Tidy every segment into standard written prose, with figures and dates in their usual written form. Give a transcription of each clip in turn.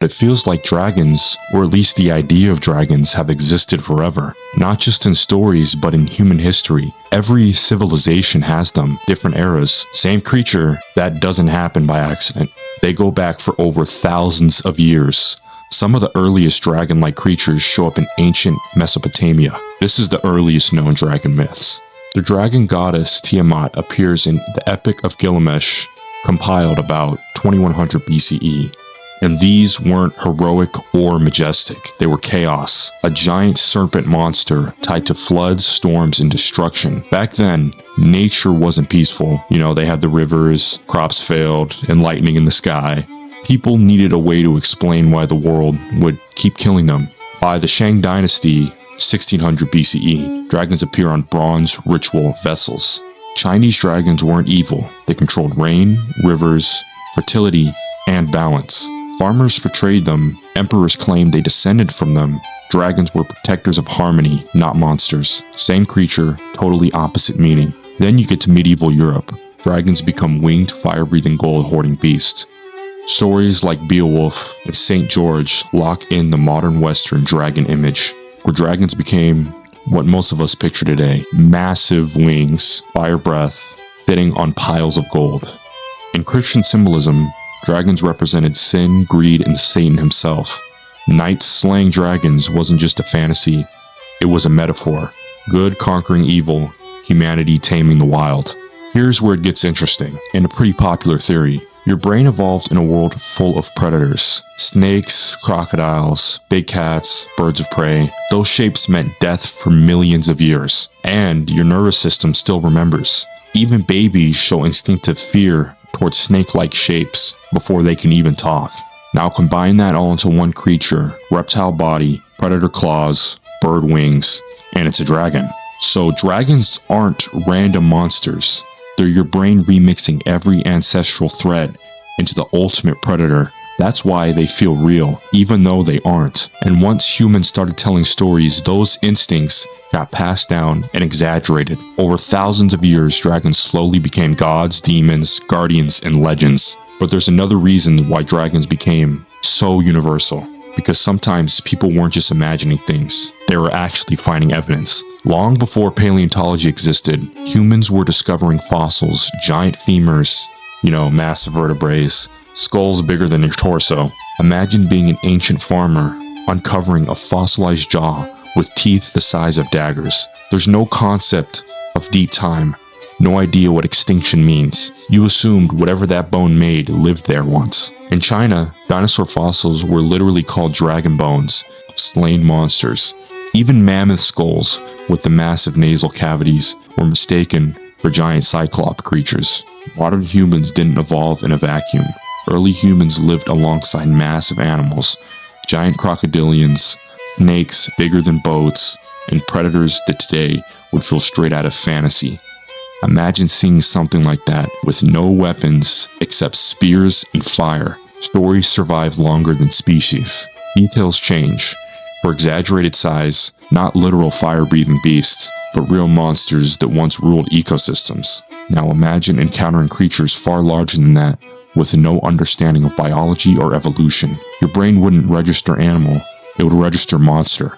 It feels like dragons, or at least the idea of dragons, have existed forever. Not just in stories, but in human history. Every civilization has them, different eras. Same creature, that doesn't happen by accident. They go back for over thousands of years. Some of the earliest dragon-like creatures show up in ancient Mesopotamia. This is the earliest known dragon myths. The dragon goddess Tiamat appears in the Epic of Gilgamesh, compiled about 2100 BCE. And these weren't heroic or majestic. They were chaos, a giant serpent monster tied to floods, storms, and destruction. Back then, nature wasn't peaceful. They had the rivers, crops failed, and lightning in the sky. People needed a way to explain why the world would keep killing them. By the Shang Dynasty, 1600 BCE, dragons appear on bronze ritual vessels. Chinese dragons weren't evil. They controlled rain, rivers, fertility, and balance. Farmers portrayed them, emperors claimed they descended from them. Dragons were protectors of harmony, not monsters. Same creature, totally opposite meaning. Then you get to medieval Europe. Dragons become winged, fire-breathing, gold-hoarding beasts. Stories like Beowulf and St. George lock in the modern Western dragon image, where dragons became what most of us picture today. Massive wings, fire breath, sitting on piles of gold. In Christian symbolism, dragons represented sin, greed, and Satan himself. Knights slaying dragons wasn't just a fantasy, it was a metaphor. Good conquering evil, humanity taming the wild. Here's where it gets interesting, and a pretty popular theory. Your brain evolved in a world full of predators. Snakes, crocodiles, big cats, birds of prey. Those shapes meant death for millions of years. And your nervous system still remembers. Even babies show instinctive fear towards snake-like shapes before they can even talk. Now combine that all into one creature, reptile body, predator claws, bird wings, and it's a dragon. So dragons aren't random monsters. They're your brain remixing every ancestral thread into the ultimate predator. That's why they feel real, even though they aren't. And once humans started telling stories, those instincts got passed down and exaggerated. Over thousands of years, dragons slowly became gods, demons, guardians, and legends. But there's another reason why dragons became so universal. Because sometimes people weren't just imagining things, they were actually finding evidence. Long before paleontology existed, humans were discovering fossils, giant femurs, massive vertebrae, skulls bigger than your torso. Imagine being an ancient farmer, uncovering a fossilized jaw with teeth the size of daggers. There's no concept of deep time, no idea what extinction means. You assumed whatever that bone made lived there once. In China, dinosaur fossils were literally called dragon bones of slain monsters. Even mammoth skulls with the massive nasal cavities were mistaken for giant cyclop creatures. Modern humans didn't evolve in a vacuum. Early humans lived alongside massive animals, giant crocodilians, snakes bigger than boats, and predators that today would feel straight out of fantasy. Imagine seeing something like that with no weapons except spears and fire. Stories survive longer than species. Details change. For exaggerated size, not literal fire-breathing beasts, but real monsters that once ruled ecosystems. Now imagine encountering creatures far larger than that with no understanding of biology or evolution. Your brain wouldn't register animal, it would register monster.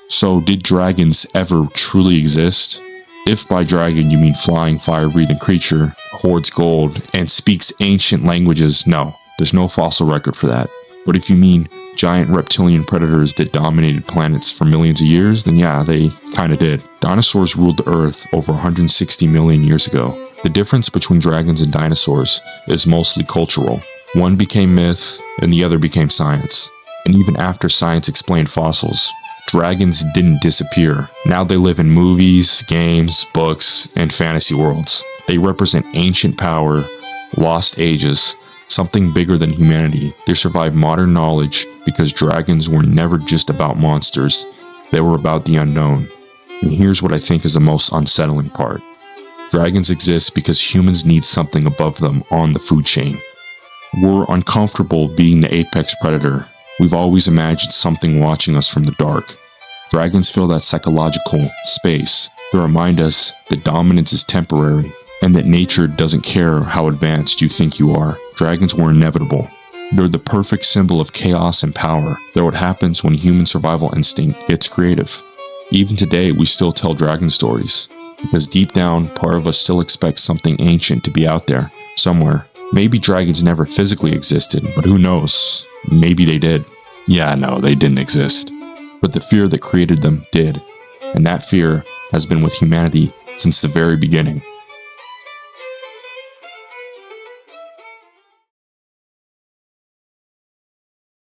So did dragons ever truly exist? If by dragon you mean flying, fire-breathing creature, hoards gold, and speaks ancient languages, no, there's no fossil record for that. But if you mean giant reptilian predators that dominated planets for millions of years, then yeah, they kinda did. Dinosaurs ruled the Earth over 160 million years ago. The difference between dragons and dinosaurs is mostly cultural. One became myth, and the other became science. And even after science explained fossils, dragons didn't disappear. Now they live in movies, games, books, and fantasy worlds. They represent ancient power, lost ages, something bigger than humanity. They survive modern knowledge because dragons were never just about monsters. They were about the unknown. And here's what I think is the most unsettling part. Dragons exist because humans need something above them on the food chain. We're uncomfortable being the apex predator. We've always imagined something watching us from the dark. Dragons fill that psychological space to remind us that dominance is temporary and that nature doesn't care how advanced you think you are. Dragons were inevitable. They're the perfect symbol of chaos and power. They're what happens when human survival instinct gets creative. Even today, we still tell dragon stories, because deep down, part of us still expects something ancient to be out there, somewhere. Maybe dragons never physically existed, but who knows? Maybe they did. Yeah, no, they didn't exist. But the fear that created them did. And that fear has been with humanity since the very beginning.